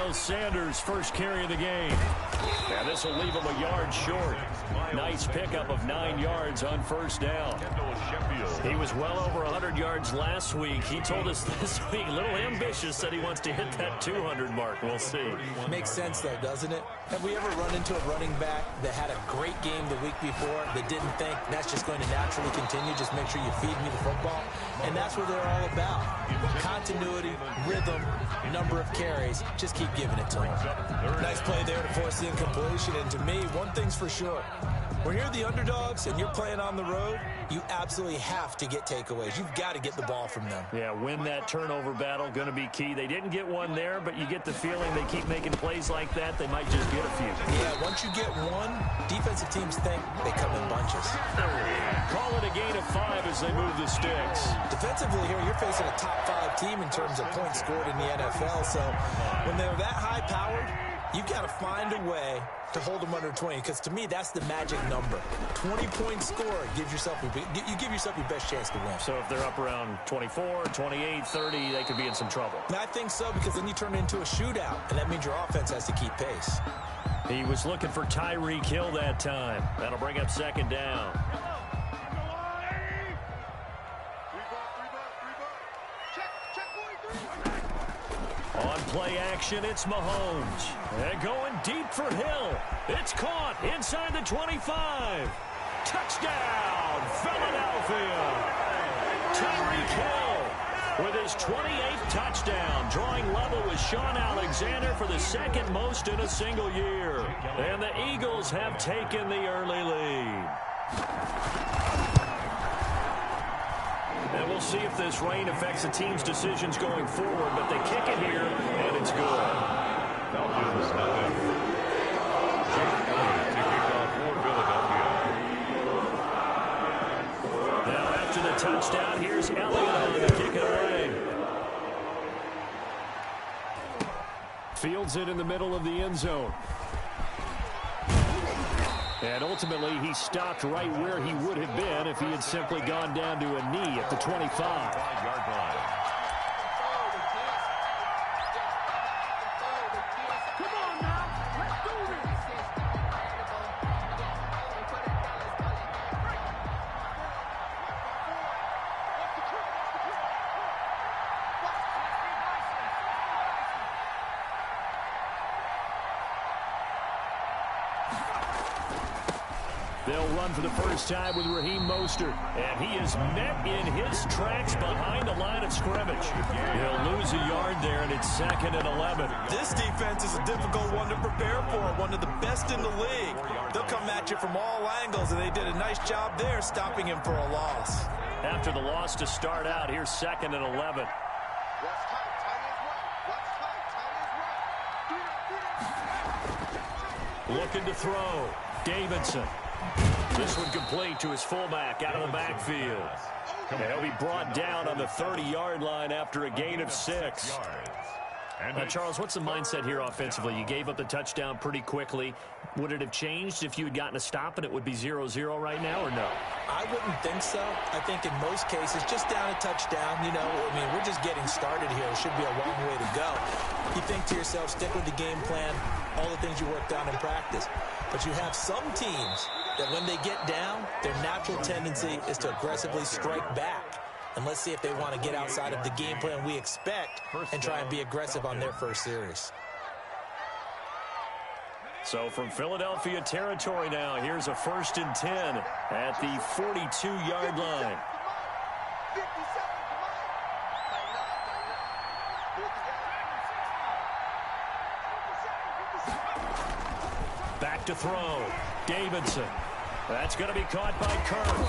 Miles Sanders' first carry of the game. And this will leave him a yard short. Nice pickup of 9 yards on first down. He was well over 100 yards last week. He told us this week, a little ambitious, said he wants to hit that 200 mark. We'll see. Makes sense, though, doesn't it? Have we ever run into a running back that had a great game the week before that didn't think that's just going to naturally continue? Just make sure you feed me the football. And that's what they're all about. Continuity, rhythm, number of carries. Just keep giving it to him. Nice play there to force the incompletion. And to me, one thing's for sure. When you're the underdogs and you're playing on the road, you absolutely have to get takeaways. You've got to get the ball from them. Yeah, win that turnover battle, going to be key. They didn't get one there, but you get the feeling they keep making plays like that, they might just get a few. Yeah, once you get one, defensive teams think they come in bunches. Call it a gain of 5 as they move the sticks. Defensively here, you're facing a top 5 team in terms of points scored in the NFL, so when they're that high-powered, you've got to find a way to hold them under 20, because to me, that's the magic number. 20-point score gives yourself you give yourself your best chance to win. So if they're up around 24, 28, 30, they could be in some trouble. And I think so, because then you turn it into a shootout, and that means your offense has to keep pace. He was looking for Tyreek Hill that time. That'll bring up second down. On play action, it's Mahomes. They're going deep for Hill. It's caught inside the 25. Touchdown, Philadelphia. Tyreek Hill with his 28th touchdown, drawing level with Sean Alexander for the second most in a single year. And the Eagles have taken the early lead. And we'll see if this rain affects the team's decisions going forward, but they kick it here, and it's good. Now after the touchdown, here's Elliott on to kick it away. Fields it in the middle of the end zone. And ultimately, he stopped right where he would have been if he had simply gone down to a knee at the 25-yard line. They'll run for the first time with Raheem Mostert, and he is met in his tracks behind the line of scrimmage. He'll lose a yard there, and it's 2nd and 11. This defense is a difficult one to prepare for, one of the best in the league. They'll come at you from all angles, and they did a nice job there stopping him for a loss. After the loss to start out, here's 2nd and 11. Looking to throw. Davidson. This one complete to his fullback out of the backfield. And he'll be brought down on the 30-yard line after a gain of 6. Now, Charles, what's the mindset here offensively? You gave up the touchdown pretty quickly. Would it have changed if you had gotten a stop and it would be 0-0 right now, or no? I wouldn't think so. I think in most cases, just down a touchdown, you know, I mean, we're just getting started here. It should be a long way to go. You think to yourself, stick with the game plan, all the things you worked on in practice. But you have some teams that when they get down, their natural tendency is to aggressively strike back. And let's see if they want to get outside of the game plan we expect and try and be aggressive on their first series. So from Philadelphia territory now, here's a 1st and 10 at the 42-yard line. Back to throw. Davidson. That's going to be caught by Kirk.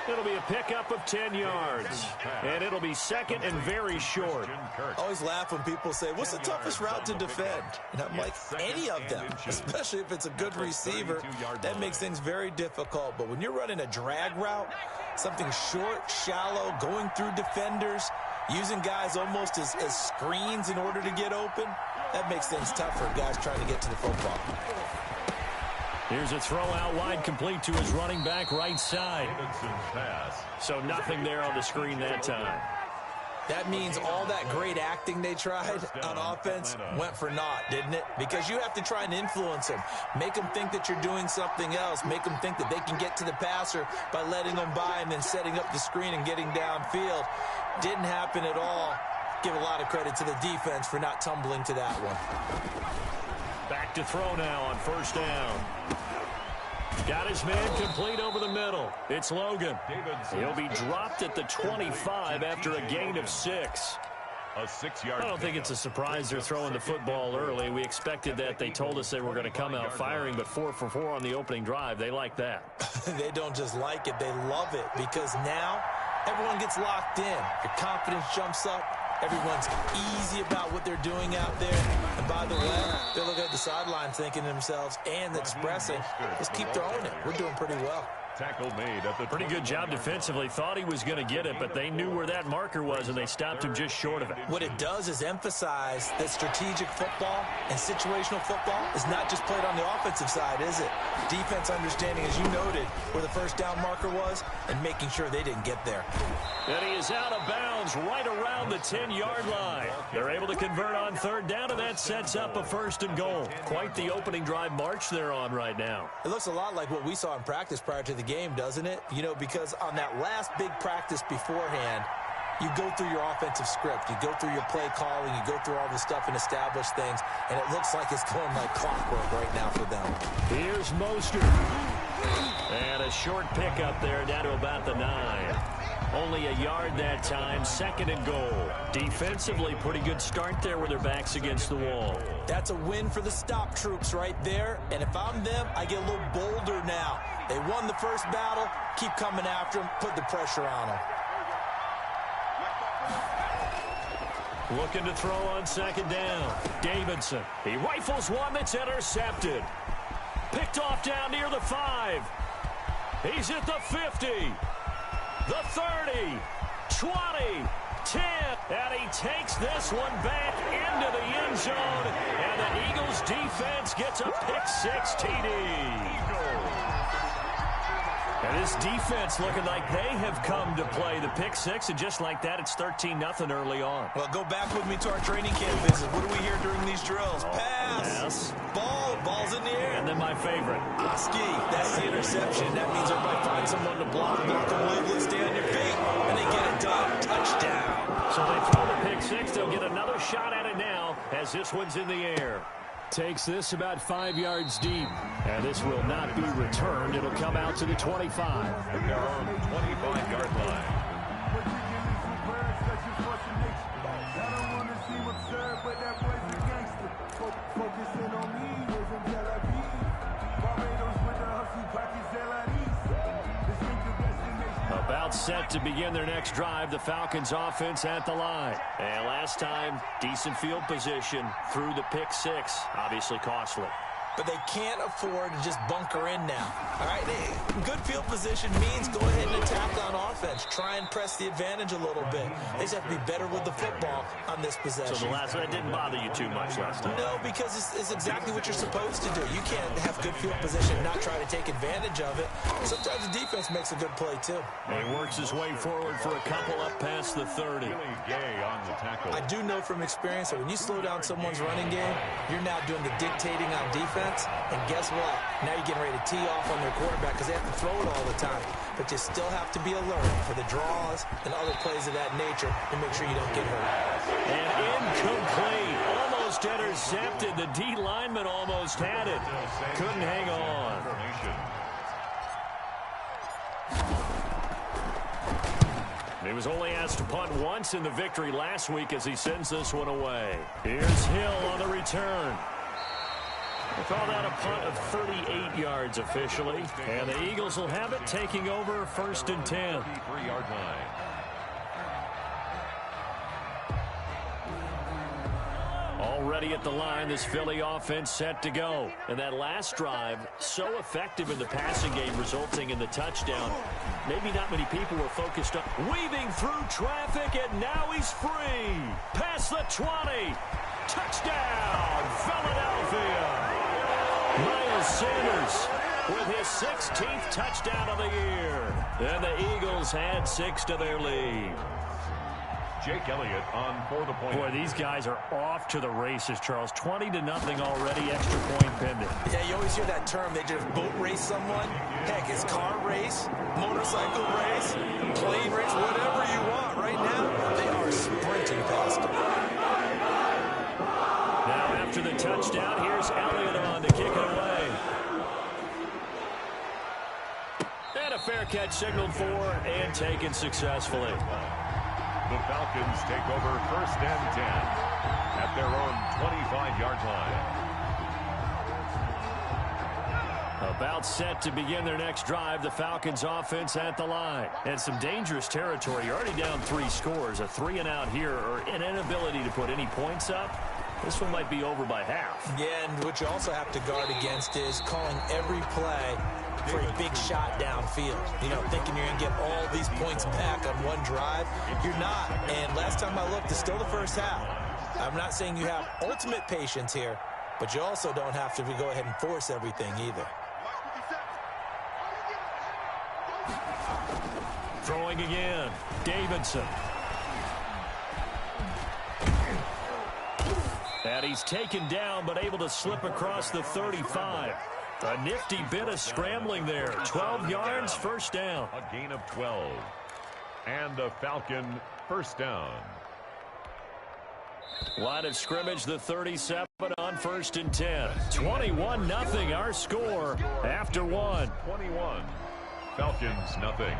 It'll be a pickup of 10 yards. And it'll be 2nd and very short. I always laugh when people say, what's the toughest route to defend? And I'm like, any of them, especially if it's a good receiver. That makes things very difficult. But when you're running a drag route, something short, shallow, going through defenders, using guys almost as screens in order to get open, that makes things tough for guys trying to get to the football. Here's a throw out wide, complete to his running back right side. So nothing there on the screen that time. That means all that great acting they tried on offense went for naught, didn't it? Because you have to try and influence them. Make them think that you're doing something else. Make them think that they can get to the passer by letting them by and then setting up the screen and getting downfield. Didn't happen at all. Give a lot of credit to the defense for not tumbling to that one. Back to throw now on first down. Got his man complete over the middle. It's Logan. He'll be dropped at the 25 after a gain of 6. I don't think it's a surprise they're throwing the football early. We expected that. They told us they were going to come out firing, but 4 for 4 on the opening drive. They like that. They don't just like it. They love it because now everyone gets locked in. Your confidence jumps up. Everyone's easy about what they're doing out there. And by the way, they're looking at the sideline thinking to themselves and expressing, just keep throwing it. We're doing pretty well. Tackle made at the pretty good job defensively. Thought he was going to get it, but they knew where that marker was, and they stopped him just short of it. What it does is emphasize that strategic football and situational football is not just played on the offensive side, is it? Defense understanding, as you noted, where the first down marker was and making sure they didn't get there. And he is out of bounds right around the 10-yard line. They're able to convert on third down, and that sets up a 1st and goal. Quite the opening drive march they're on right now. It looks a lot like what we saw in practice prior to the game, doesn't it? You know, because on that last big practice beforehand, you go through your offensive script, you go through your play calling, you go through all the stuff and establish things, and it looks like it's going like clockwork right now for them. Here's Mostert. And a short pickup there down to about the 9. Only a yard that time, 2nd and goal. Defensively, pretty good start there with their backs against the wall. That's a win for the stop troops right there, and if I'm them, I get a little bolder now. They won the first battle, keep coming after them, put the pressure on them. Looking to throw on 2nd down. Davidson. He rifles one that's intercepted. Picked off down near the 5. He's at the 50. The 30. 20. 10. And he takes this one back into the end zone. And the Eagles defense gets a pick-6 TD. And this defense looking like they have come to play the pick-6, and just like that, it's 13-0 early on. Well, go back with me to our training camp visit. What do we hear during these drills? Pass. Yes. Ball's in the air. And then my favorite. Oski, that's the interception. That means everybody finds someone to block them legally, stay on your feet, and they get it done. Touchdown. So they throw the pick-6. They'll get another shot at it now as this one's in the air. Takes this about 5 yards deep. And this will not be returned. It'll come out to the 25. From their own 25-yard line. About set to begin their next drive, the Falcons offense at the line. And last time, decent field position through the pick-6. Obviously costly. But they can't afford to just bunker in now. All right, good field position means go ahead and attack on offense. Try and press the advantage a little bit. They just have to be better with the football on this possession. So the last one didn't bother you too much last time? No, because it's exactly what you're supposed to do. You can't have good field position and not try to take advantage of it. Sometimes the defense makes a good play, too. And he works his way forward for a couple up past the 30. On the tackle. I do know from experience that when you slow down someone's running game, you're now doing the dictating on defense. And guess what? Now you're getting ready to tee off on their quarterback because they have to throw it all the time. But you still have to be alert for the draws and other plays of that nature to make sure you don't get hurt. And incomplete. Almost intercepted. The D lineman almost had it. Couldn't hang on. He was only asked to punt once in the victory last week as he sends this one away. Here's Hill on the return. We'll call that a punt of 38 yards officially. And the Eagles will have it, taking over 1st and 10. 3-yard line. Already at the line, this Philly offense set to go. And that last drive, so effective in the passing game, resulting in the touchdown. Maybe not many people were focused on weaving through traffic, and now he's free. Past the 20. Touchdown, Philadelphia. Miles Sanders with his 16th touchdown of the year. And the Eagles had 6 to their lead. Jake Elliott on for the point. Boy, these guys are off to the races, Charles. 20-0 already, extra point pending. Yeah, you always hear that term. They just boat race someone. Heck, it's car race, motorcycle race, plane race, whatever you want. Right now, they are sprinting past them. Now after the touchdown, here's Elliott on to kick it away. And a fair catch signaled for and taken successfully. The Falcons take over 1st and 10 at their own 25-yard line. About set to begin their next drive, the Falcons offense at the line. And some dangerous territory. You're already down 3 scores. A 3-and-out here or an inability to put any points up. This one might be over by half. Yeah, and what you also have to guard against is calling every play for a big shot downfield. You know, thinking you're going to get all these points back on one drive. You're not. And last time I looked, it's still the first half. I'm not saying you have ultimate patience here, but you also don't have to go ahead and force everything either. Throwing again, Davidson. And he's taken down, but able to slip across the 35. A nifty bit of scrambling there. 12 yards, first down. A gain of 12. And the Falcon first down. Line of scrimmage, the 37 on 1st and 10. 21-0 our score after 1. 21. Falcons nothing.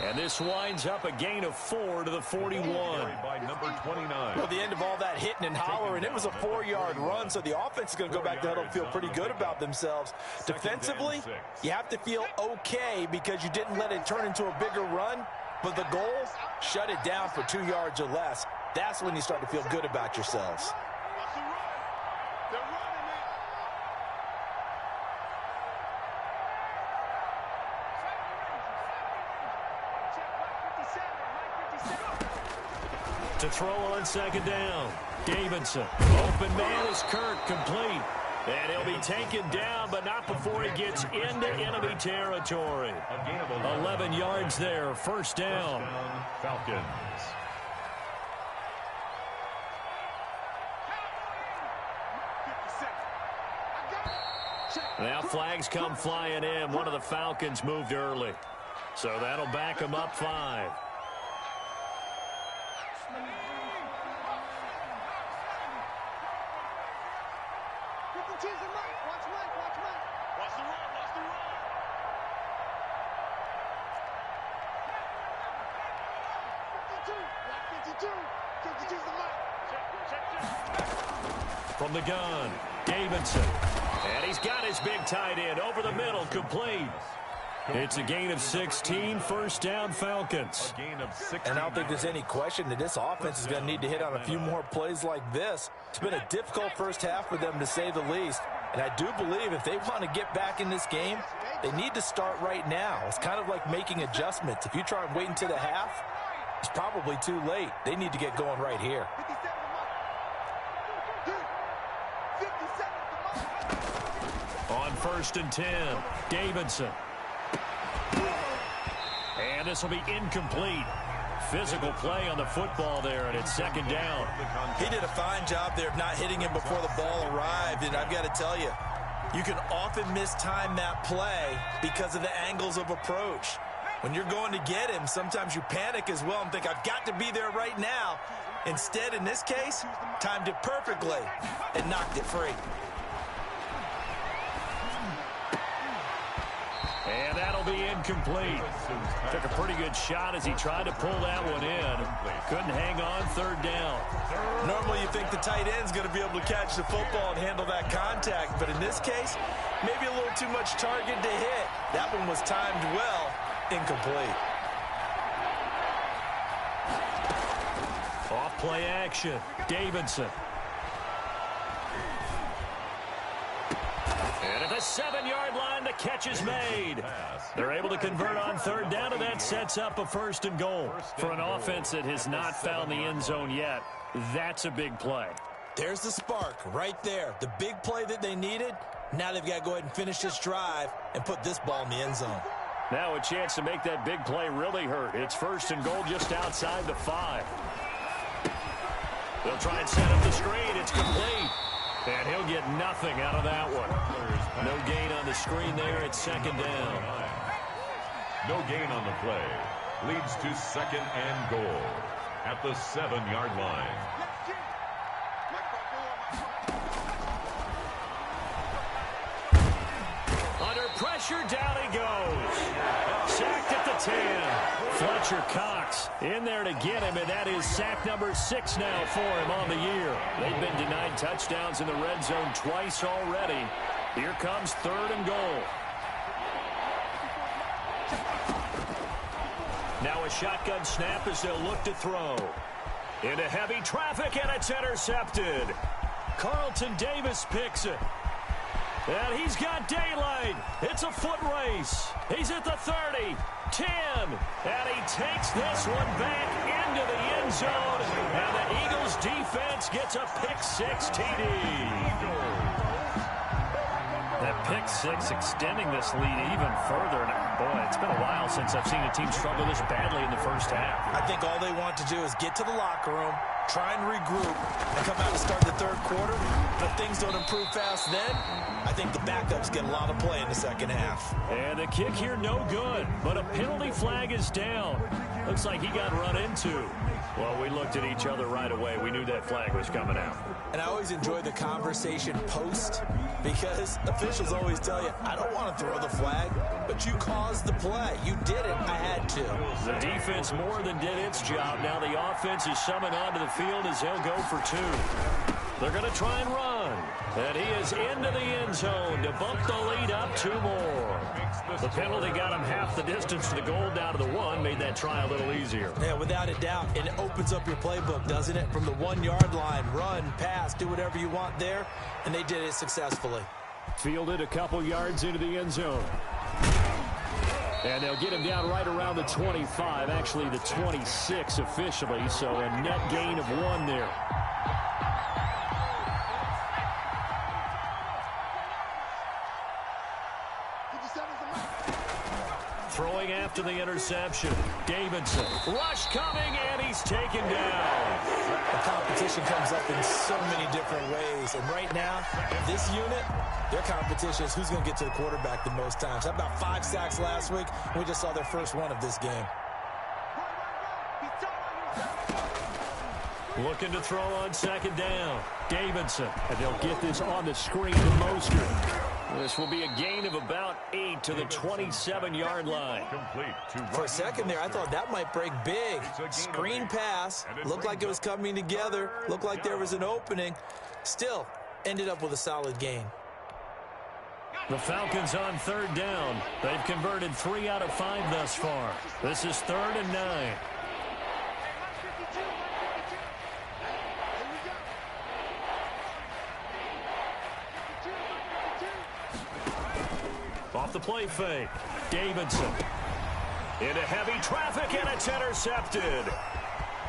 And this winds up a gain of 4 to the 41. By number 29. Well, the end of all that hitting and hollering, it was a 4-yard run, so the offense is going to go back to huddle and feel pretty good about themselves. Defensively, you have to feel okay because you didn't let it turn into a bigger run, but the goal, shut it down for 2 yards or less. That's when you start to feel good about yourselves. To throw on 2nd down, Davidson. Open man is Kirk, complete. And he'll be taken down, but not before he gets into enemy territory. 11 yards there, first down. Falcons. Now flags come flying in. One of the Falcons moved early. So that'll back them up 5. From the gun, Davidson. And he's got his big tight end over the middle, complete. It's a gain of 16, first down Falcons. A gain of 16. And I don't think there's any question that this offense is going to need to hit on a few more plays like this. It's been a difficult first half for them, to say the least. And I do believe if they want to get back in this game, they need to start right now. It's kind of like making adjustments. If you try and wait until the half, it's probably too late. They need to get going right here. On 1st and 10, Davidson. And this will be incomplete. Physical play on the football there, and it's 2nd down. He did a fine job there of not hitting him before the ball arrived, and I've got to tell you, you can often mistime that play because of the angles of approach. When you're going to get him, sometimes you panic as well and think, I've got to be there right now. Instead, in this case, timed it perfectly and knocked it free. And that'll be incomplete. Took a pretty good shot as he tried to pull that one in. Couldn't hang on, 3rd down. Normally you think the tight end's going to be able to catch the football and handle that contact, but in this case, maybe a little too much target to hit. That one was timed well, incomplete. Off play action, Davidson. And at the 7-yard line, the catch is made. They're able to convert on 3rd down, and that sets up a 1st and goal. For an offense that has not found the end zone yet, that's a big play. There's the spark right there. The big play that they needed, Now they've got to go ahead and finish this drive and put this ball in the end zone. Now a chance to make that big play really hurt. It's 1st and goal just outside the 5. They'll try and set up the screen. It's complete. And he'll get nothing out of that one. No gain on the screen there. It's 2nd down. No gain on the play. Leads to 2nd and goal at the 7-yard line. Under pressure, down he goes. Sacked at the 10. Fletcher Cox in there to get him, and that is sack number 6 now for him on the year. They've been denied touchdowns in the red zone twice already. Here comes 3rd and goal. Now a shotgun snap as they'll look to throw. Into heavy traffic, and it's intercepted. Carlton Davis picks it. And he's got daylight. It's a foot race. He's at the 30, 10, and he takes this one back into the end zone. And the Eagles defense gets a pick-6 TD. That pick-6 extending this lead even further. And boy, it's been a while since I've seen a team struggle this badly in the first half. I think all they want to do is get to the locker room, try and regroup, and come out and start the 3rd quarter. But things don't improve fast then. I think the backups get a lot of play in the 2nd half. And the kick here no good, but a penalty flag is down. Looks like he got run into. Well, we looked at each other right away. We knew that flag was coming out. And I always enjoy the conversation post because officials always tell you, I don't want to throw the flag, but you caused the play. You did it. I had to. The defense more than did its job. Now the offense is summoned onto the field as they'll go for 2. They're going to try and run. And he is into the end zone to bump the lead up 2 more. The penalty got him half the distance to the goal down to the 1, made that try a little easier. Yeah, without a doubt. And it opens up your playbook, doesn't it? From the 1-yard line, run, pass, do whatever you want there. And they did it successfully. Fielded a couple yards into the end zone. And they'll get him down right around the 25, actually the 26 officially. So a net gain of 1 there. Throwing after the interception. Davidson. Rush coming, and he's taken down. The competition comes up in so many different ways. And right now, this unit, their competition is who's going to get to the quarterback the most times. How about 5 sacks last week? We just saw their first one of this game. Looking to throw on 2nd down. Davidson. And they'll get this on the screen to Mostert. This will be a gain of about 8 to the 27-yard line. For a second there, I thought that might break big. Screen pass. Looked like it was coming together. Looked like there was an opening. Still, ended up with a solid gain. The Falcons on 3rd down. They've converted 3 out of 5 thus far. This is 3rd and 9. Off the play fake. Davidson. Into heavy traffic, and it's intercepted.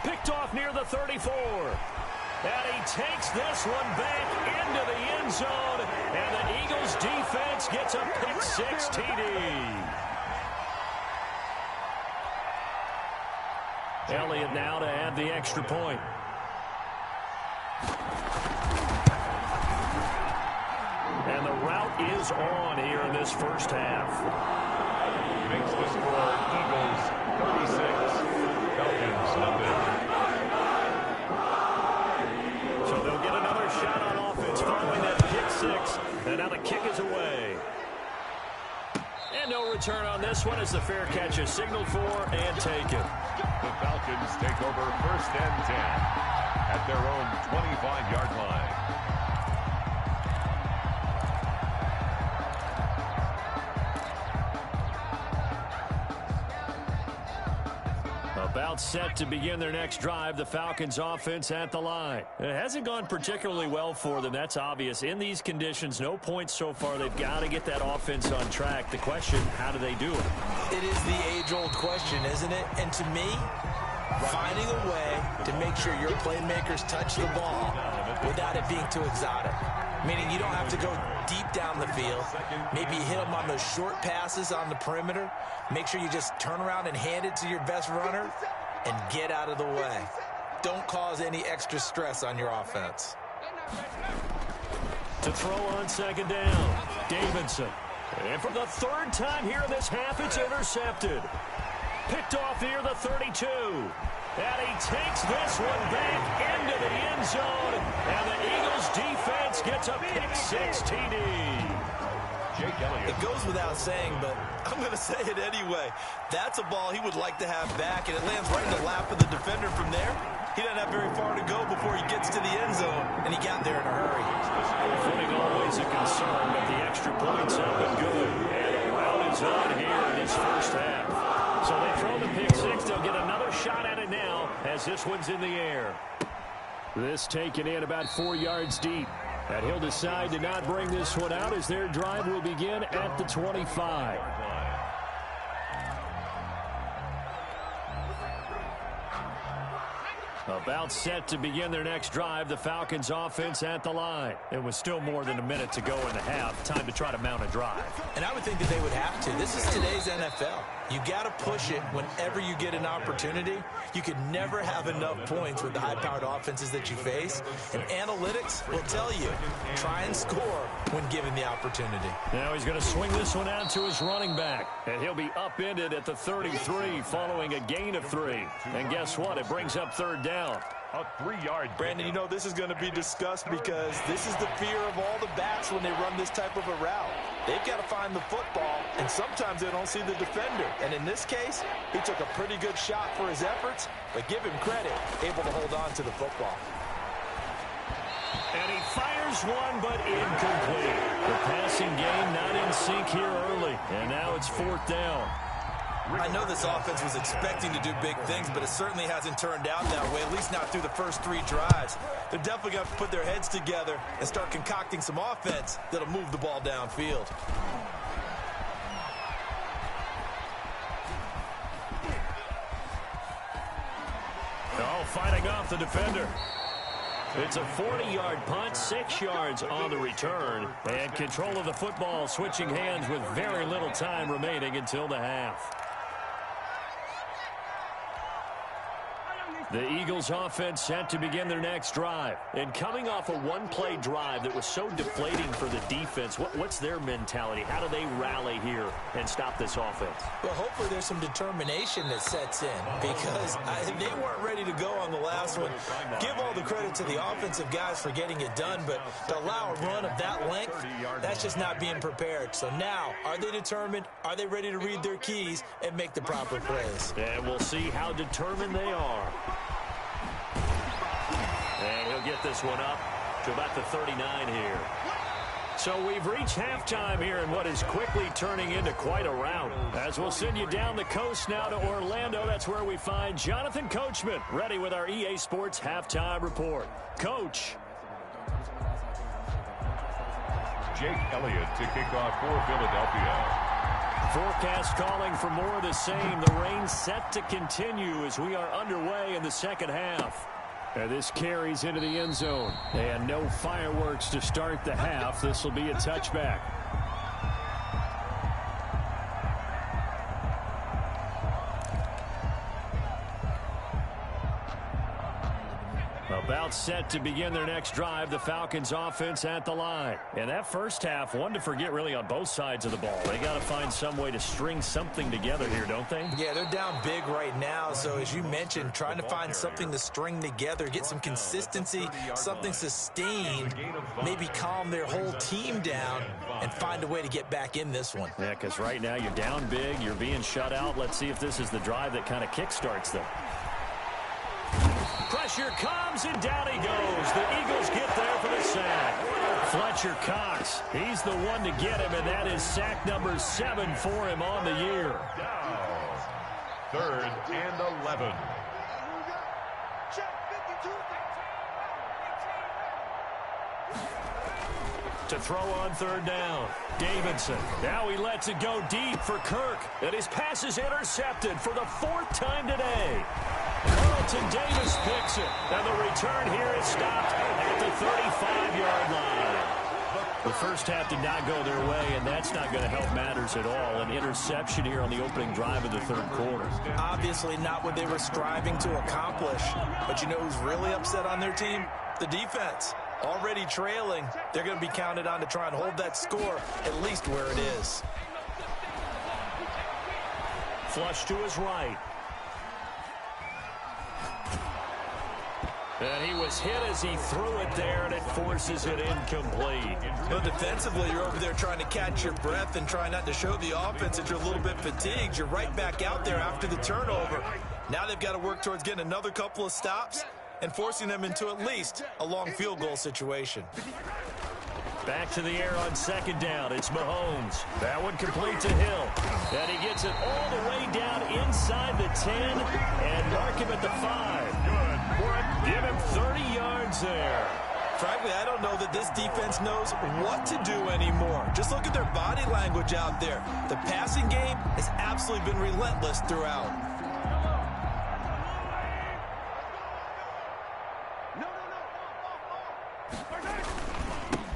Picked off near the 34. And he takes this one back into the end zone. And the Eagles defense gets a pick-6 TD. Elliott now to add the extra point. And the route is on here in this first half. Makes the score Eagles 36, Falcons nothing. So they'll get another shot on offense following that pick-6. And now the kick is away. And no return on this one as the fair catch is signaled for and taken. The Falcons take over 1st and 10 at their own 25-yard line. About set to begin their next drive, the Falcons offense at the line. It hasn't gone particularly well for them, that's obvious. In these conditions, no points so far. They've got to get that offense on track. The question, how do they do it? It is the age-old question, isn't it? And to me, finding a way to make sure your playmakers touch the ball without it being too exotic. meaning you don't have to go deep down the field. Maybe hit them on those short passes on the perimeter. Make sure you just turn around and hand it to your best runner and get out of the way. Don't cause any extra stress on your offense. To throw on second down, Davidson. And for the third time here in this half, it's intercepted. Picked off near the 32. And he takes this one back into the end zone. And the Eagles defense gets a pick-6 TD. It goes without saying, but I'm going to say it anyway. That's a ball he would like to have back, and it lands right in the lap of the defender from there. He doesn't have very far to go before he gets to the end zone, and he got there in a hurry. Footing always a concern, but the extra points have been good. And a round is on here in this first half. So they throw the pick-6. They'll get another shot at it now as this one's in the air. This taken in about 4 yards deep. And he'll decide to not bring this one out as their drive will begin at the 25. About set to begin their next drive, the Falcons offense at the line. It was still more than a minute to go in the half. Time to try to mount a drive. And I would think that they would have to. This is today's NFL. You got to push it whenever you get an opportunity. You can never have enough points with the high-powered offenses that you face. And analytics will tell you, try and score when given the opportunity. Now he's going to swing this one out to his running back. And he'll be upended at the 33 following a gain of 3. And guess what? It brings up third down. A 3-yard. Brandon, you know this is going to be discussed because this is the fear of all the backs when they run this type of a route. They've got to find the football, and sometimes they don't see the defender. And in this case, he took a pretty good shot for his efforts, but give him credit, able to hold on to the football. And he fires one, but incomplete. The passing game not in sync here early, and now it's fourth down. I know this offense was expecting to do big things, but it certainly hasn't turned out that way, at least not through the first 3 drives. They're definitely going to put their heads together and start concocting some offense that'll move the ball downfield. Oh, fighting off the defender. It's a 40-yard punt, 6 yards on the return, and control of the football switching hands with very little time remaining until the half. The Eagles offense set to begin their next drive. And coming off a one-play drive that was so deflating for the defense, what's their mentality? How do they rally here and stop this offense? Well, hopefully there's some determination that sets in because they weren't ready to go on the last one. Give all the credit to the offensive guys for getting it done, but to allow a run of that length, that's just not being prepared. So now, are they determined? Are they ready to read their keys and make the proper plays? And we'll see how determined they are. And he'll get this one up to about the 39 here. So we've reached halftime here in what is quickly turning into quite a rout. As we'll send you down the coast now to Orlando, that's where we find Jonathan Coachman, ready with our EA Sports Halftime Report. Coach. Jake Elliott to kick off for Philadelphia. Forecast calling for more of the same. The rain set to continue as we are underway in the second half. And this carries into the end zone. And no fireworks to start the half. This will be a touchback. About set to begin their next drive, the Falcons offense at the line. And that first half, one to forget really on both sides of the ball. They got to find some way to string something together here, don't they? Yeah, they're down big right now. So as you mentioned, trying to find something to string together, get some consistency, something sustained, maybe calm their whole team down and find a way to get back in this one. Yeah, because right now you're down big, you're being shut out. Let's see if this is the drive that kind of kickstarts them. Pressure comes, and down he goes. The Eagles get there for the sack. Fletcher Cox, he's the one to get him, and that is sack number 7 for him on the year. Down. 3rd and 11. To throw on 3rd down, Davidson. Now he lets it go deep for Kirk, and his pass is intercepted for the 4th time today. Carlton Davis picks it, and the return here is stopped at the 35-yard line. The first half did not go their way, and that's not going to help matters at all. An interception here on the opening drive of the third quarter. Obviously not what they were striving to accomplish. But you know who's really upset on their team? The defense. Already trailing, they're going to be counted on to try and hold that score at least where it is. Flush to his right. And he was hit as he threw it there, and it forces it incomplete. But defensively, you're over there trying to catch your breath and try not to show the offense that you're a little bit fatigued. You're right back out there after the turnover. Now they've got to work towards getting another couple of stops and forcing them into at least a long field goal situation. Back to the air on second down. It's Mahomes. That one complete to Hill. And he gets it all the way down inside the 10 and mark him at the 5. Give him 30 yards there. Frankly, I don't know that this defense knows what to do anymore. Just look at their body language out there. The passing game has absolutely been relentless throughout.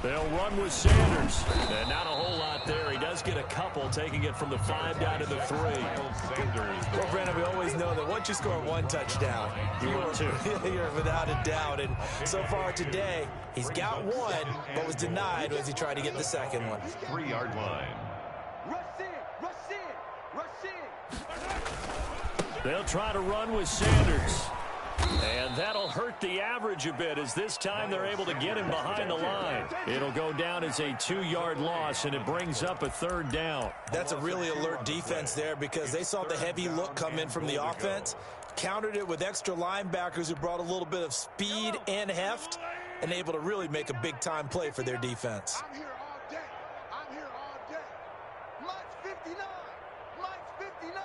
They'll run with Sanders. And not a whole lot there. He does get a couple, taking it from the 5 down to the 3. Well, Brandon, we always know that once you score one touchdown, you're without a doubt. And so far today, he's got one, but was denied as he tried to get the second one. 3-yard line. They'll try to run with Sanders. And that'll hurt the average a bit as this time they're able to get him behind the line. It'll go down as a 2-yard loss, and it brings up a 3rd down. That's a really alert defense there because they saw the heavy look come in from the offense, countered it with extra linebackers who brought a little bit of speed and heft, and able to really make a big-time play for their defense. I'm here all day. I'm here all day. Mine's 59. Mine's 59.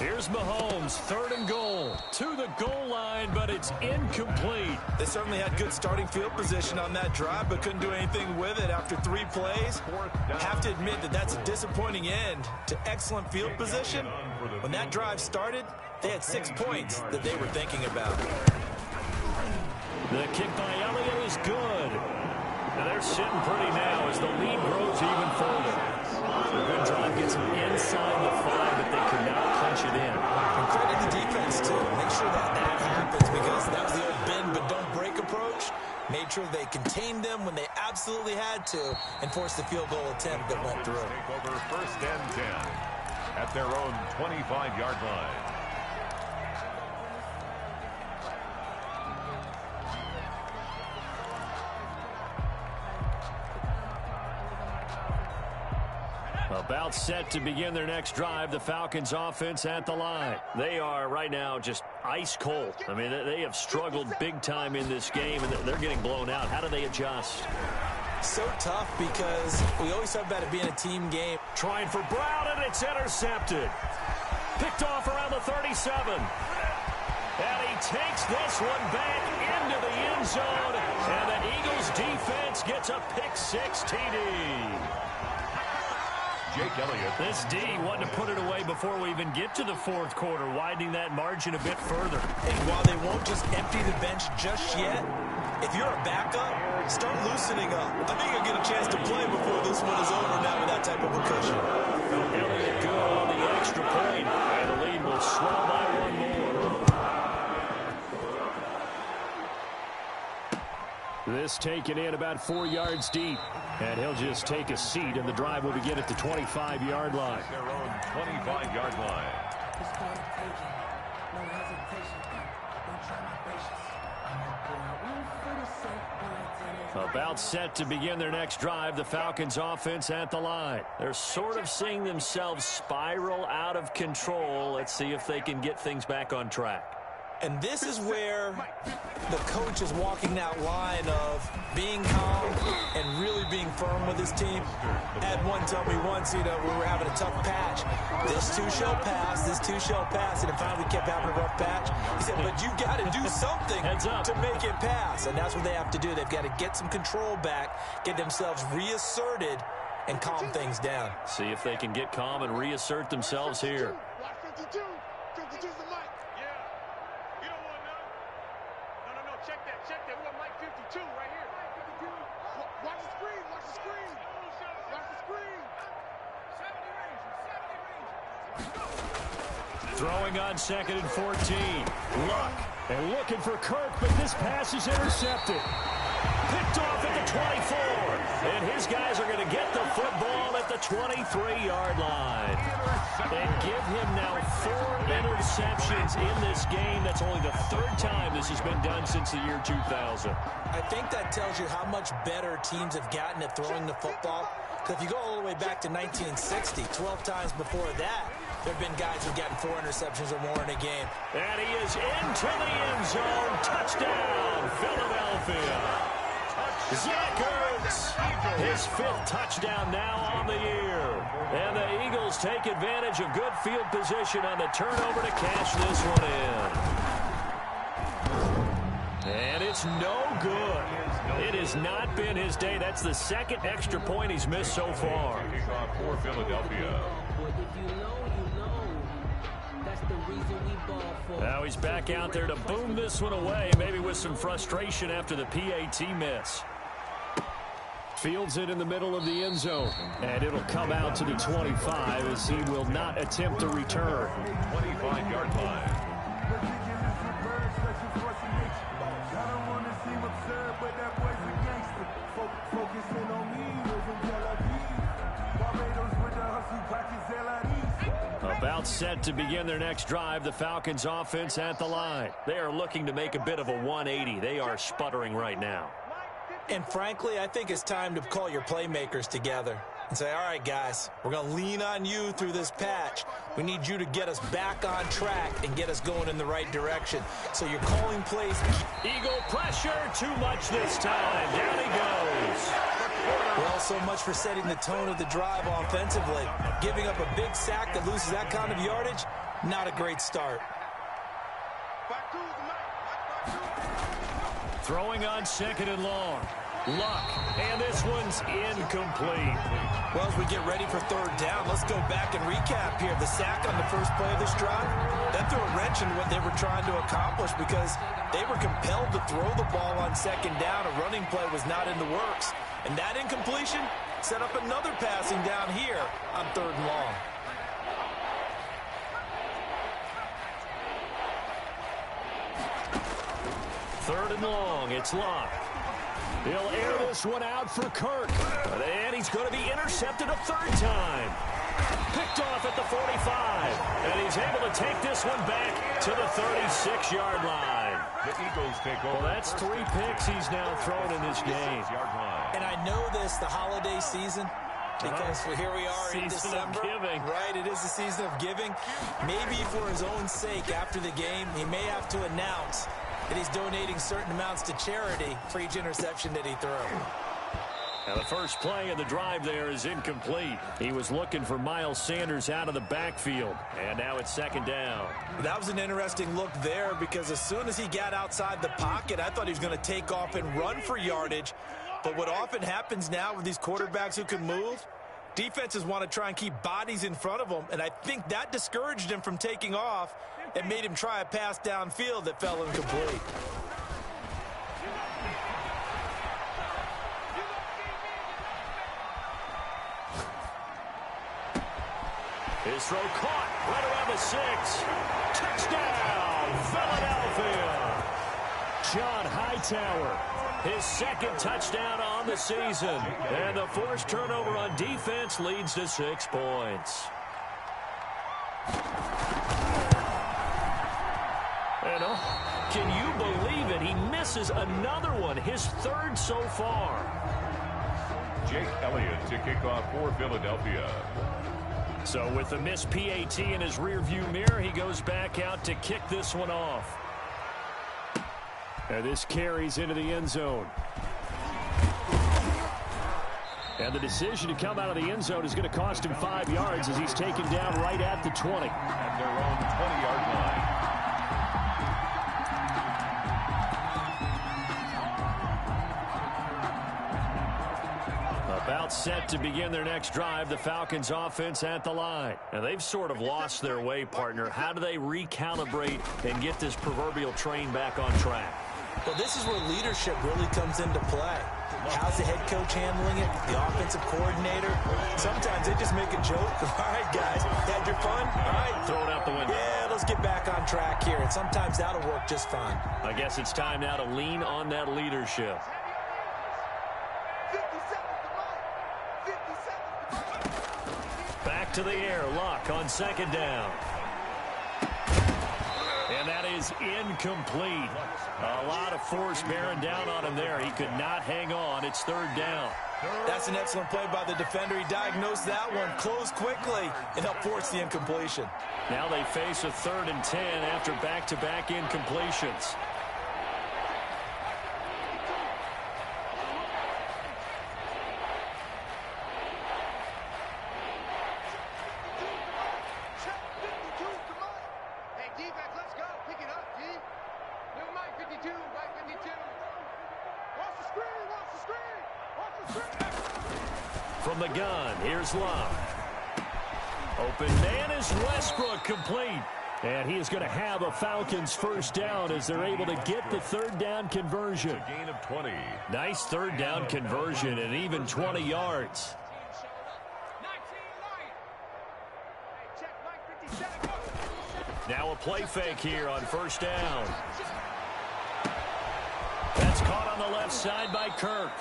Here's Mahomes, 3rd and goal. To the goal line, but it's incomplete. They certainly had good starting field position on that drive, but couldn't do anything with it after 3 plays. Have to admit that that's a disappointing end to excellent field position. When that drive started, they had 6 points that they were thinking about. The kick by Elliott is good. And they're sitting pretty now as the lead grows even further. A good drive gets them inside the 5, but they could not punch it in. And credit the defense, too. Make sure that happens because that was the old bend but don't break approach. Made sure they contained them when they absolutely had to and forced the field goal attempt that went through. Take over 1st and 10 at their own 25-yard line. About set to begin their next drive, the Falcons offense at the line. They are right now just ice cold. I mean, they have struggled big time in this game, and they're getting blown out. How do they adjust? So tough because we always talk about it being a team game. Trying for Brown, and it's intercepted. Picked off around the 37. And he takes this one back into the end zone, and the Eagles defense gets a pick-6 TD. Jake Elliott. This D wanted to put it away before we even get to the 4th quarter, widening that margin a bit further. And while they won't just empty the bench just yet, if you're a backup, start loosening up. I think you'll get a chance to play before this one is over now with that type of a cushion. Elliott good on the extra point, and the lead will swell by 1 more. This taken in about 4 yards deep. And he'll just take a seat, and the drive will begin at the 25-yard line. Their own 25-yard line. About set to begin their next drive, the Falcons offense at the line. They're sort of seeing themselves spiral out of control. Let's see if they can get things back on track. And this is where the coach is walking that line of being calm and really being firm with his team. Had one tell me once, we were having a tough patch. This too shall pass, this too shall pass. And it finally kept having a rough patch. He said, but you got to do something to make it pass. And that's what they have to do. They've got to get some control back, get themselves reasserted, and calm things down. See if they can get calm and reassert themselves here. 52. 52's the mic. Yeah. You don't want none. No. Check that. We want Mike 52 right here. Mike 52. Watch the screen. Watch the screen. Watch the screen. Throwing on 2nd and 14. Luck. And looking for Kirk, but this pass is intercepted. Picked off at the 24. And his guys are going to get the football at the 23-yard line. And give him now 4 interceptions in this game. That's only the 3rd time this has been done since the year 2000. I think that tells you how much better teams have gotten at throwing the football. Because if you go all the way back to 1960, 12 times before that, there have been guys who've gotten 4 interceptions or more in a game. And he is into the end zone. Touchdown, Philadelphia. Zach Ertz, his 5th touchdown now on the year. And the Eagles take advantage of good field position on the turnover to cash this one in. And it's no good. It has not been his day. That's the 2nd extra point he's missed so far. Kickoff for Philadelphia. Now he's back out there to boom this one away, maybe with some frustration after the PAT miss. Fields it in the middle of the end zone, and it'll come out to the 25 as he will not attempt to return. 25-yard line. About set to begin their next drive, the Falcons offense at the line. They are looking to make a bit of a 180. They are sputtering right now. And frankly, I think it's time to call your playmakers together and say, all right, guys, we're going to lean on you through this patch. We need you to get us back on track and get us going in the right direction. So you're calling plays. Eagle pressure, too much this time. Down he goes. Well, so much for setting the tone of the drive offensively. Giving up a big sack that loses that kind of yardage, not a great start. Throwing on 2nd and long. Luck, and this one's incomplete. Well, as we get ready for 3rd down, let's go back and recap here. The sack on the first play of this drive, that threw a wrench in what they were trying to accomplish because they were compelled to throw the ball on 2nd down. A running play was not in the works. And that incompletion set up another passing down here on 3rd and long. Third and long, it's Luck. He'll air this one out for Kirk. And he's going to be intercepted a 3rd time. Picked off at the 45. And he's able to take this one back to the 36-yard line. The Eagles take over. Well, that's 3 picks he's now thrown in this game. And I know this, the holiday season, because here we are in December. Season of giving. Right, it is the season of giving. Maybe for his own sake after the game, he may have to announce that he's donating certain amounts to charity for each interception that he threw. Now the first play of the drive there is incomplete. He was looking for Miles Sanders out of the backfield. And now it's 2nd down. That was an interesting look there because as soon as he got outside the pocket, I thought he was going to take off and run for yardage. But what often happens now with these quarterbacks who can move, defenses want to try and keep bodies in front of them. And I think that discouraged him from taking off and made him try a pass downfield that fell incomplete. His throw caught right around the 6. Touchdown, Philadelphia. John Hightower, his 2nd touchdown on the season. And the forced turnover on defense leads to 6 points. And can you believe it? He misses another one, his 3rd so far. Jake Elliott to kick off for Philadelphia. So with the missed PAT in his rearview mirror, he goes back out to kick this one off. And this carries into the end zone. And the decision to come out of the end zone is going to cost him 5 yards as he's taken down right at the 20. At their own 20-yard line. About set to begin their next drive, the Falcons offense at the line. And they've sort of lost their way, partner. How do they recalibrate and get this proverbial train back on track? Well, this is where leadership really comes into play. How's the head coach handling it? The offensive coordinator? Sometimes they just make a joke. All right, guys, had your fun? All right. Throw it out the window. Yeah, let's get back on track here. And sometimes that'll work just fine. I guess it's time now to lean on that leadership. 50 seconds to Mike. 50 seconds to Mike. Back to the air. Luck on second down. And that is incomplete. A lot of force bearing down on him there. He could not hang on. It's third down. That's an excellent play by the defender. He diagnosed that one, closed quickly, and helped force the incompletion. Now they face a 3rd and 10 after back-to-back incompletions. From the gun, here's Love. Open man is Westbrook, complete. And he is going to have a Falcons first down as they're able to get the 3rd down conversion. A gain of 20. Nice 3rd down conversion and even 20 yards. Now a play fake here on first down. That's caught on the left side by Kirk.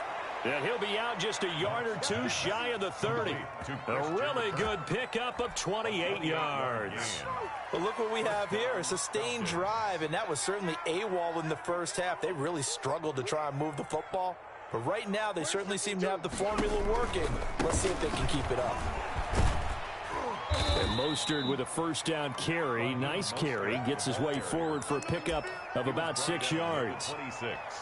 And he'll be out just a yard or two shy of the 30. A really good pickup of 28 yards. Well, look what we have here, a sustained drive, and that was certainly AWOL in the first half. They really struggled to try and move the football. But right now, they certainly seem to have the formula working. Let's see if they can keep it up. And Mostert with a first down carry. Nice carry. Gets his way forward for a pickup of about 6 yards.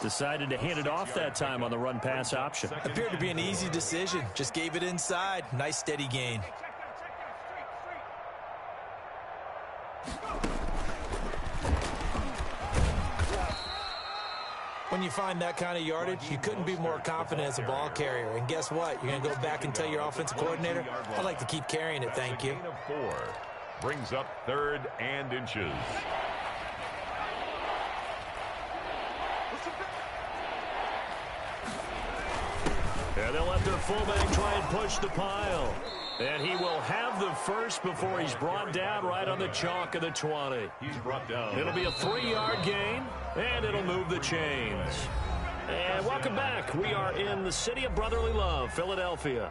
Decided to hand it off that time on the run-pass option. Appeared to be an easy decision. Just gave it inside. Nice steady gain. When you find that kind of yardage, you couldn't be more confident as a ball carrier. And guess what? You're going to go back and tell your offensive coordinator, I'd like to keep carrying it, thank you. Gain of 4 brings up 3rd and inches. And they'll let their fullback try and push the pile. And he will have the first before he's brought down right on the chalk of the 20. He's brought down. It'll be a 3-yard gain, and it'll move the chains. And welcome back. We are in the city of brotherly love, Philadelphia.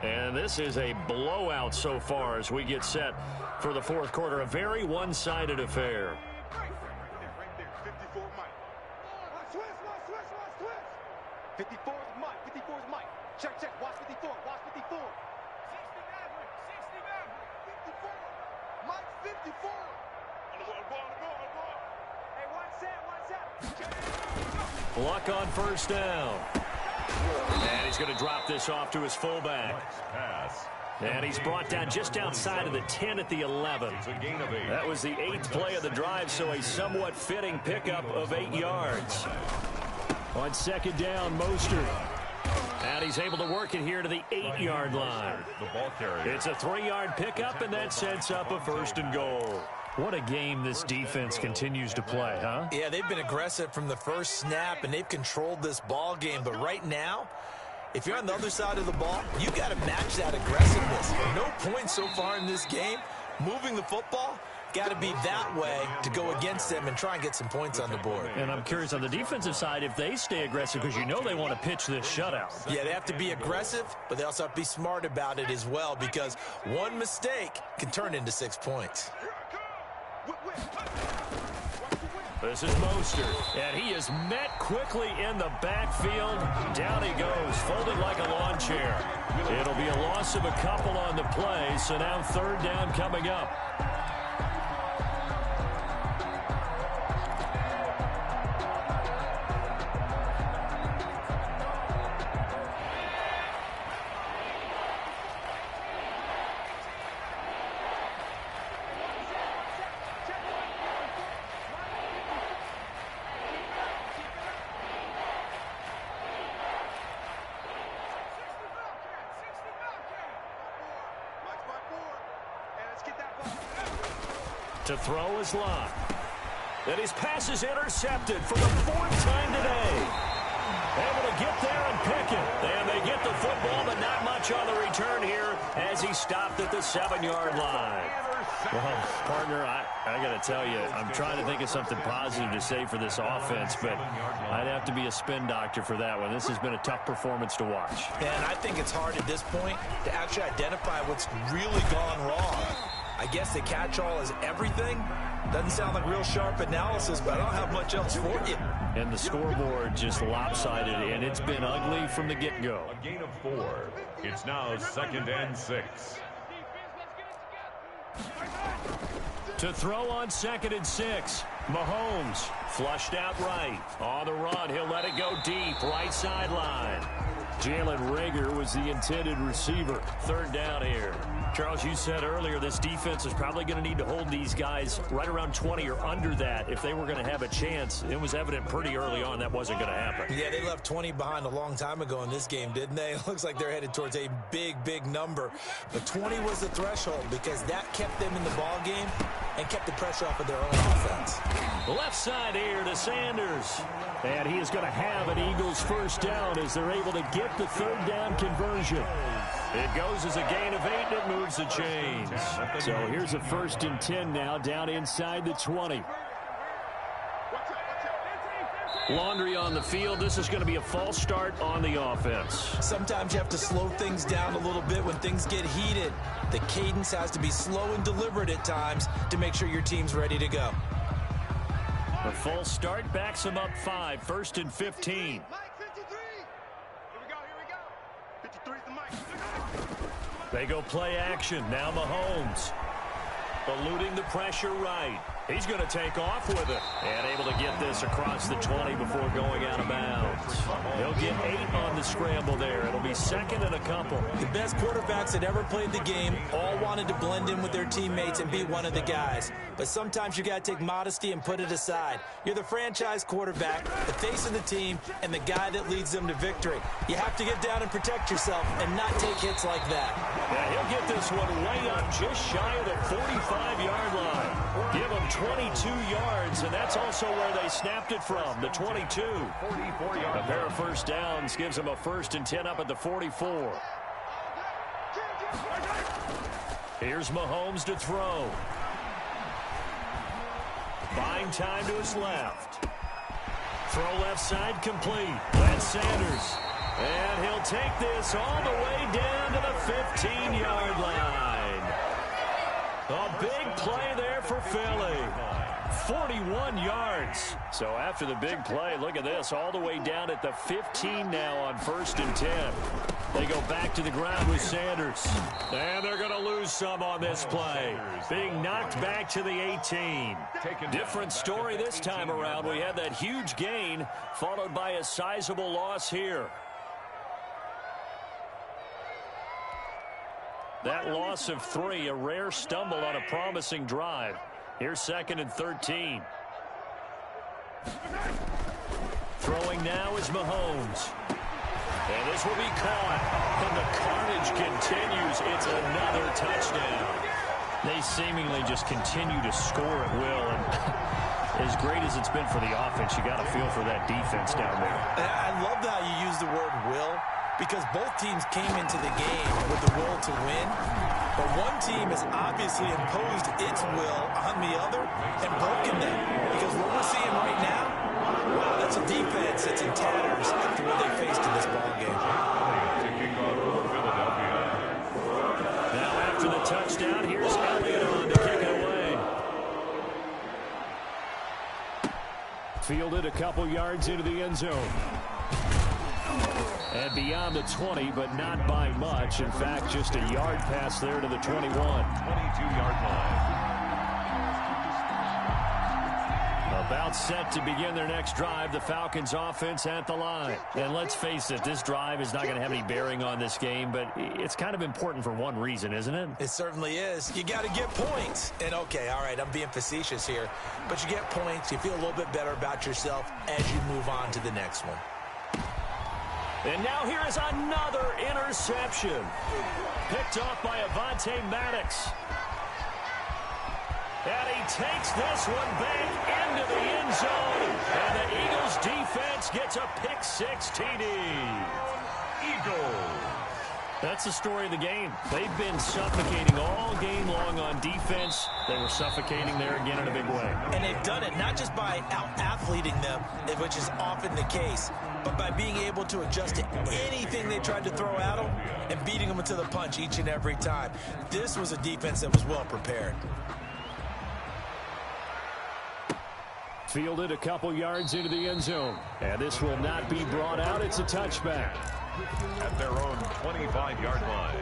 And this is a blowout so far as we get set for the 4th quarter. A very one-sided affair. Right there, 54 Mike. Watch twist. 54 is Mike. 54 is Mike. Check. Watch 54. Watch 54. 54. Mike 54. On the ball. Hey, one set. Luck on first down. And he's going to drop this off to his fullback. Pass. And he's brought down just outside of the 10 at the 11. It's a gain of 8. That was the 8th play of the drive, so a somewhat fitting pickup of 8 yards. On second down, Mostert. And he's able to work it here to the 8-yard line. The ball carrier. It's a 3-yard pickup, and that sets up a 1st and goal. What a game this defense continues to play, huh? Yeah, they've been aggressive from the first snap, and they've controlled this ball game. But right now, if you're on the other side of the ball, you got to match that aggressiveness. No points so far in this game. Moving the football, got to be that way to go against them and try and get some points on the board. And I'm curious on the defensive side if they stay aggressive, because you know they want to pitch this shutout. Yeah, they have to be aggressive, but they also have to be smart about it as well, because one mistake can turn into 6 points. This is Mostert, and he is met quickly in the backfield. Down he goes, folded like a lawn chair. It'll be a loss of a couple on the play, so now 3rd down coming up. To throw is Locke. And his pass is intercepted for the 4th time today. Able to get there and pick it. And they get the football, but not much on the return here as he stopped at the 7-yard line. Well, partner, I got to tell you, I'm trying to think of something positive to say for this offense, but I'd have to be a spin doctor for that one. This has been a tough performance to watch. And I think it's hard at this point to actually identify what's really gone wrong. I guess the catch-all is everything. Doesn't sound like real sharp analysis, but I don't have much else for you. And the scoreboard just lopsided, and it's been ugly from the get-go. A gain of 4. It's now 2nd and 6. To throw on 2nd and 6. Mahomes flushed out right. On the run, he'll let it go deep. Right sideline. Jalen Reagor was the intended receiver. 3rd down here. Charles, you said earlier this defense is probably going to need to hold these guys right around 20 or under that if they were going to have a chance. It was evident pretty early on that wasn't going to happen. Yeah, they left 20 behind a long time ago in this game, didn't they? It looks like they're headed towards a big, big number. But 20 was the threshold because that kept them in the ball game and kept the pressure off of their own offense. Left side here to Sanders. And he is going to have an Eagles 1st down as they're able to get the 3rd down conversion. It goes as a gain of 8, and it moves the chains. So here's a 1st and 10 now, down inside the 20. Laundry on the field. This is going to be a false start on the offense. Sometimes you have to slow things down a little bit when things get heated. The cadence has to be slow and deliberate at times to make sure your team's ready to go. A false start backs him up 5, 1st and 15. They go play action. Now Mahomes. Eluding the pressure right. He's going to take off with it. And able to get this across the 20 before going out of bounds. He'll get 8 on the scramble there. It'll be 2nd and a couple. The best quarterbacks that ever played the game all wanted to blend in with their teammates and be one of the guys. But sometimes you got to take modesty and put it aside. You're the franchise quarterback, the face of the team, and the guy that leads them to victory. You have to get down and protect yourself and not take hits like that. Yeah, he'll get this one way up just shy of the 45-yard line. Give him 22 yards, and that's also where they snapped it from, the 22. A pair of 1st downs gives him a 1st and 10 up at the 44. Here's Mahomes to throw. Buying time to his left. Throw left side complete. That's Sanders. And he'll take this all the way down to the 15-yard line. A big play there for Philly. 41 yards. So after the big play, look at this, all the way down at the 15 now on 1st and 10. They go back to the ground with Sanders. And they're going to lose some on this play. Being knocked back to the 18. Different story this time around. We had that huge gain followed by a sizable loss here. That loss of 3, a rare stumble on a promising drive. Here's 2nd and 13. Throwing now is Mahomes. And this will be caught. And the carnage continues. It's another touchdown. They seemingly just continue to score at will. And as great as it's been for the offense, you got to feel for that defense down there. I love how you use the word will, because both teams came into the game with the will to win. But one team has obviously imposed its will on the other and broken them. Because what we're seeing right now, wow, that's a defense that's in tatters after what they faced in this ballgame. Now after the touchdown, here's Elliott on to kick it away. Fielded a couple yards into the end zone. And beyond the 20, but not by much. In fact, just a yard pass there to the 21. 22-yard line. About set to begin their next drive, the Falcons offense at the line. And let's face it, this drive is not going to have any bearing on this game, but it's kind of important for one reason, isn't it? It certainly is. You got to get points. And okay, all right, I'm being facetious here, but you get points, you feel a little bit better about yourself as you move on to the next one. And now here is another interception. Picked off by Avonte Maddox. And he takes this one back into the end zone, and the Eagles defense gets a pick-six TD. Eagles. That's the story of the game. They've been suffocating all game long on defense. They were suffocating there again in a big way. And they've done it not just by out-athleting them, which is often the case, but by being able to adjust to anything they tried to throw at them and beating them into the punch each and every time. This was a defense that was well prepared. Fielded a couple yards into the end zone. And this will not be brought out. It's a touchback. At their own 25-yard line.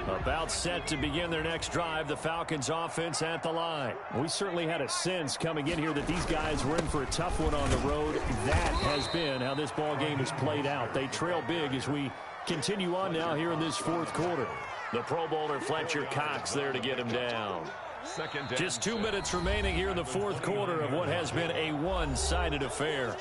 About set to begin their next drive, the Falcons offense at the line. We certainly had a sense coming in here that these guys were in for a tough one on the road. That has been how this ball game has played out. They trail big as we continue on now here in this fourth quarter. The Pro Bowler Fletcher Cox there to get him down. Just 2 minutes remaining here in the fourth quarter of what has been a one-sided affair.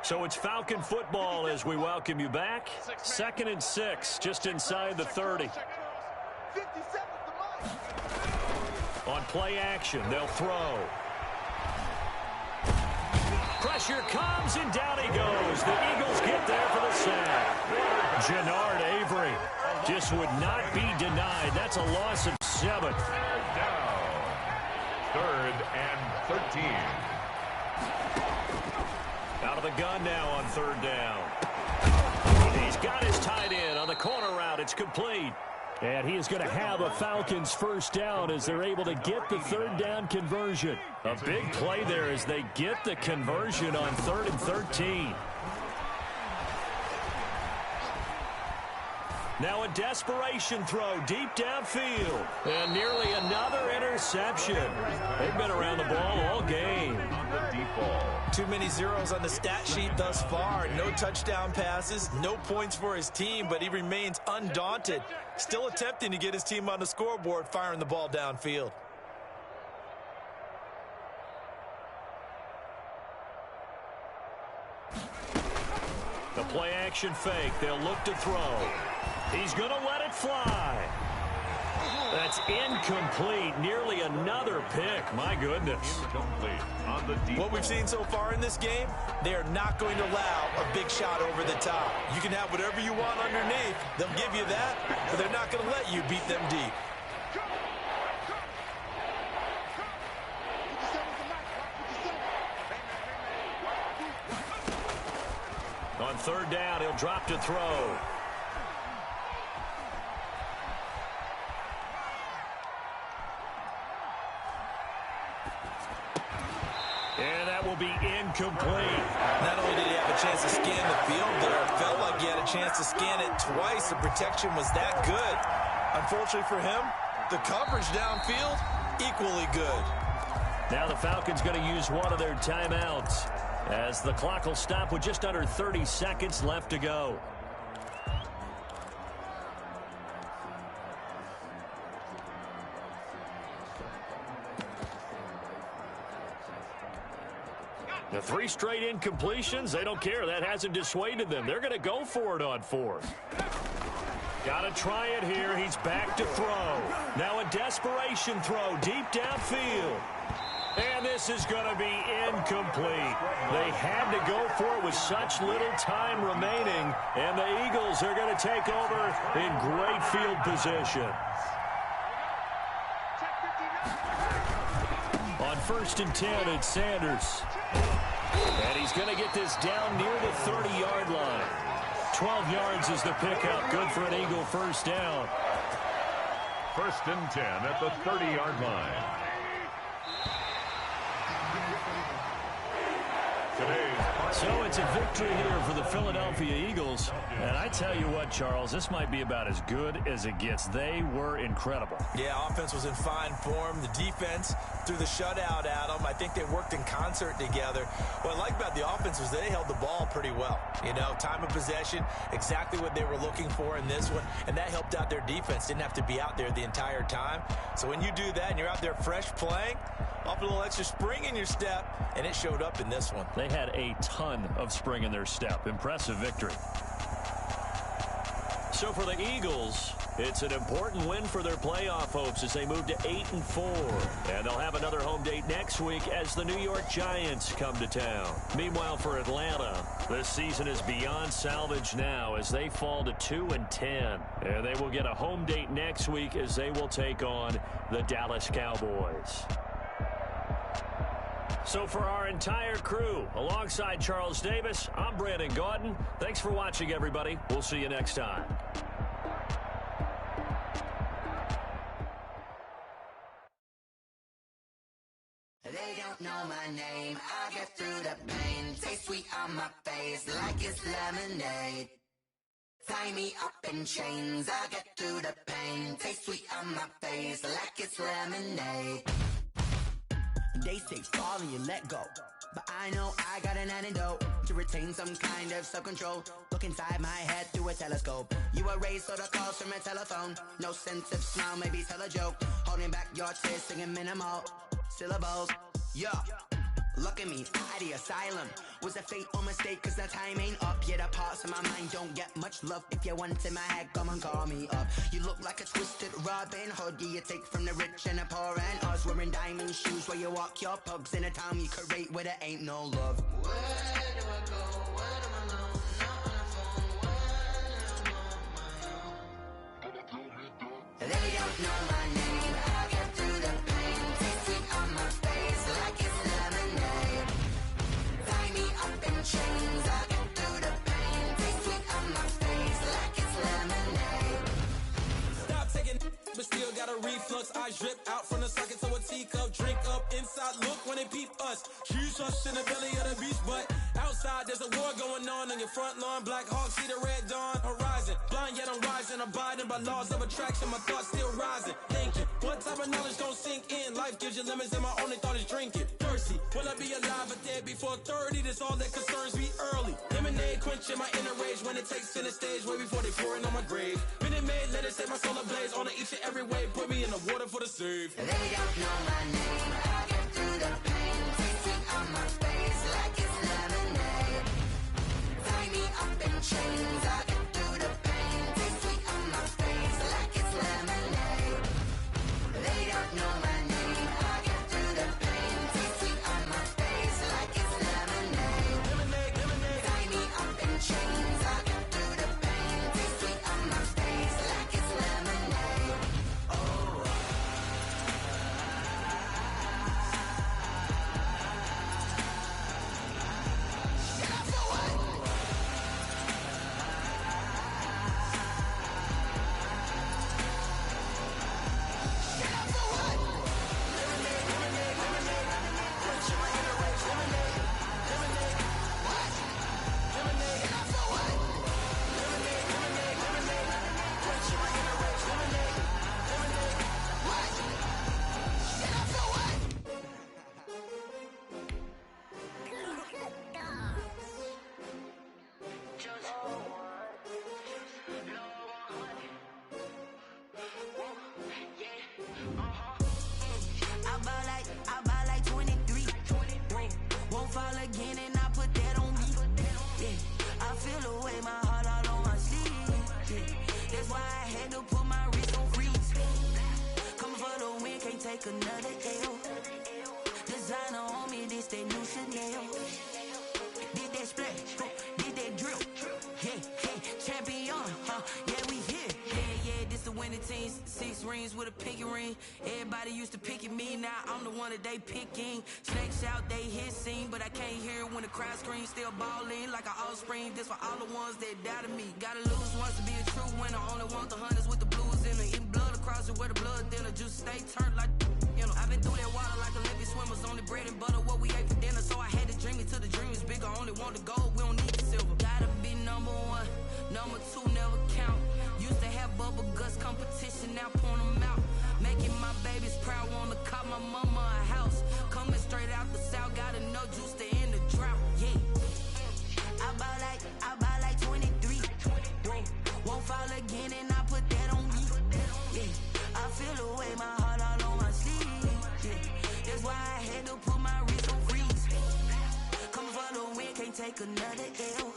So it's Falcon football as we welcome you back. 2nd and 6, just inside the 30. On play action, they'll throw. Pressure comes, and down he goes. The Eagles get there for the sack. Jannard Avery just would not be denied. That's a loss of 7. Down. 3rd and 13. Out of the gun now on 3rd down. He's got his tight end on the corner route. It's complete. And he is going to have a Falcons first down as they're able to get the 3rd down conversion. A big play there as they get the conversion on 3rd and 13. Now a desperation throw deep downfield. And nearly another interception. They've been around the ball all game. On the deep ball. Too many zeros on the stat sheet thus far. No touchdown passes, no points for his team, but he remains undaunted. Still attempting to get his team on the scoreboard, firing the ball downfield. The play action fake. They'll look to throw. He's going to let it fly. That's incomplete. Nearly another pick. My goodness. Incomplete on the deep. What we've seen so far in this game, they are not going to allow a big shot over the top. You can have whatever you want underneath. They'll give you that, but they're not going to let you beat them deep. On 3rd down, he'll drop to throw. And that will be incomplete. Not only did he have a chance to scan the field there, it felt like he had a chance to scan it twice. The protection was that good. Unfortunately for him, the coverage downfield, equally good. Now the Falcons going to use one of their timeouts as the clock will stop with just under 30 seconds left to go. The 3 straight incompletions, they don't care. That hasn't dissuaded them. They're going to go for it on 4th. Got to try it here. He's back to throw. Now a desperation throw deep downfield. And this is going to be incomplete. They had to go for it with such little time remaining. And the Eagles are going to take over in great field position. On 1st and 10, it's Sanders. And he's going to get this down near the 30-yard line. 12 yards is the pickup. Good for an Eagle first down. 1st and 10 at the 30-yard line. So it's a victory here for the Philadelphia Eagles. And I tell you what, Charles, this might be about as good as it gets. They were incredible. Yeah, offense was in fine form. The defense threw the shutout at them. I think they worked in concert together. What I like about the offense was they held the ball pretty well. You know, time of possession, exactly what they were looking for in this one. And that helped out their defense. Didn't have to be out there the entire time. So when you do that and you're out there fresh playing, off a little extra spring in your step, and it showed up in this one. They had a ton of spring in their step. Impressive victory. So for the Eagles, it's an important win for their playoff hopes as they move to 8-4. And they'll have another home date next week as the New York Giants come to town. Meanwhile, for Atlanta, this season is beyond salvage now as they fall to 2-10. And they will get a home date next week as they will take on the Dallas Cowboys. So for our entire crew, alongside Charles Davis, I'm Brandon Gaudin. Thanks for watching, everybody. We'll see you next time. They don't know my name. I get through the pain. Taste sweet on my face like it's lemonade. Tie me up in chains. I get through the pain. Taste sweet on my face like it's lemonade. They say fall and you let go, but I know I got an antidote to retain some kind of self-control. Look inside my head through a telescope. You erase all the calls from a telephone. No sense of smile, maybe tell a joke. Holding back your tears, singing minimal syllables. Yeah, look at me, at the asylum. Was a fate or mistake, cause the time ain't up. Yet the parts of my mind don't get much love. If you want in my head, come and call me up. You look like a twisted Robin Hood. You take from the rich and the poor and us. Wearing diamond shoes where you walk your pugs in a town you create where there ain't no love. Where do I go? Where am I alone? Not on the phone. When I'm on my own. They don't know my name. I get through the pain. Taste sweet on my face like it's lemonade. Tie me up in chains. I get through the pain. Taste sweet on my face like it's lemonade. Stop taking, but still got a reflux. I drip out from the socket to a teacup. Drink up inside. Look when they peep us. Shoes us in the belly of the beach, but outside there's a war going on your front lawn. Black Hawk see the red dawn horizon. Blind yet I'm rising, abiding by laws of attraction. My thoughts still rising. Thinking, what type of knowledge don't sink in? Life gives you limits, and my only thought is drinking. Thirsty, will I be alive or dead before 30? That's all that concerns me early. Lemonade quenching my inner rage when it takes center stage, way before they pour it on my grave. Minute Maid, let it set my soul ablaze. On each and every way, put me in the water for the save. They don't know my name. I get through the pain. Taste sweet on my face like it's lemonade. Tie me up in chains. I get through the pain. Taste sweet on my face like it's lemonade. They don't know my name. I get through the pain. Taste sweet on my face like it's lemonade. Tie me up in chains. I get through the pain. Taste sweet on my face like it's lemonade. Oh. I buy like 23. Won't fall again and I put that on me. Yeah, I feel the way my heart all on my sleeve. Yeah, that's why I had to put my wrist on freeze. Coming for the win, can't take another L. Designer on me, this that new Chanel. Did that splash, did that drill. Yeah, champion, yeah, we here. Yeah, this the winning team. 6 rings with a pinky ring. Everybody used to pick at me, now I'm the one that they picking. Snakes out, they hit scene, but I can't hear it when the crowd screams. Still balling like an offspring. This for all the ones that doubted me. Gotta lose once to be a true winner. Only want the hunters with the blues in it. Eating blood across it where the blood thinner. Juice stay turned like, you know. I've been through that water like Olympic swimmers. Only bread and butter what we ate for dinner. So I had to dream it till the dream is bigger. Only want to go bubble guts competition, now point them out. Making my babies proud, wanna cop my mama a house. Coming straight out the south, gotta know juice to end the drought. Yeah. I buy like 23. Whoa. Won't fall again and I put that on me. Yeah. I feel the way, my heart all on my sleeve. Yeah. That's why I had to put my wrist on freeze. Come for the win, can't take another L.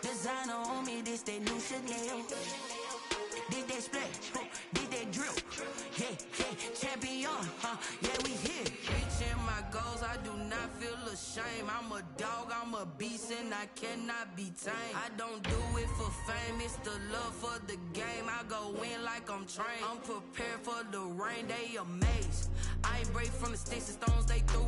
Designer on me, this that new Chanel. Did that splash, did that drill. Yeah, champion, yeah, we here. Reaching my goals, I do not feel ashamed. I'm a dog, I'm a beast, and I cannot be tamed. I don't do it for fame, it's the love for the game. I go in like I'm trained. I'm prepared for the rain, they amazed. I ain't break from the sticks and stones they threw.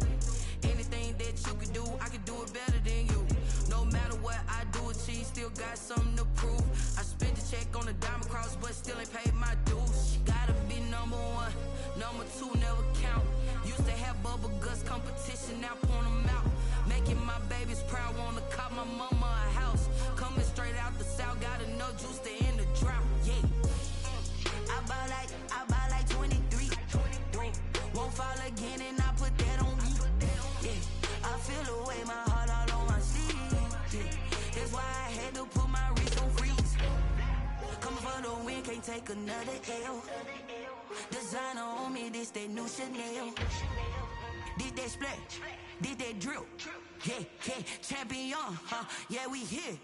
Anything that you can do, I can do it better than you. No matter what I do, achieve, still got something to prove. I spent the check on the diamond cross, but still ain't paid my dues. Gotta be number one, number two never count. Used to have bubble guts competition, now point them out. Making my babies proud, wanna cop my mama a house. Coming straight out the south, gotta know juice to end the drought. Yeah. I buy like 23. Whoa. Won't fall again and I put that on me. Yeah. I feel the way, my heart all on my sleeve. Yeah. That's why I had to put my wrist on freeze. Coming for the win, can't take another L. Designer on me, this that new Chanel. Did that splash, did that drill. Yeah, champion, yeah, we here.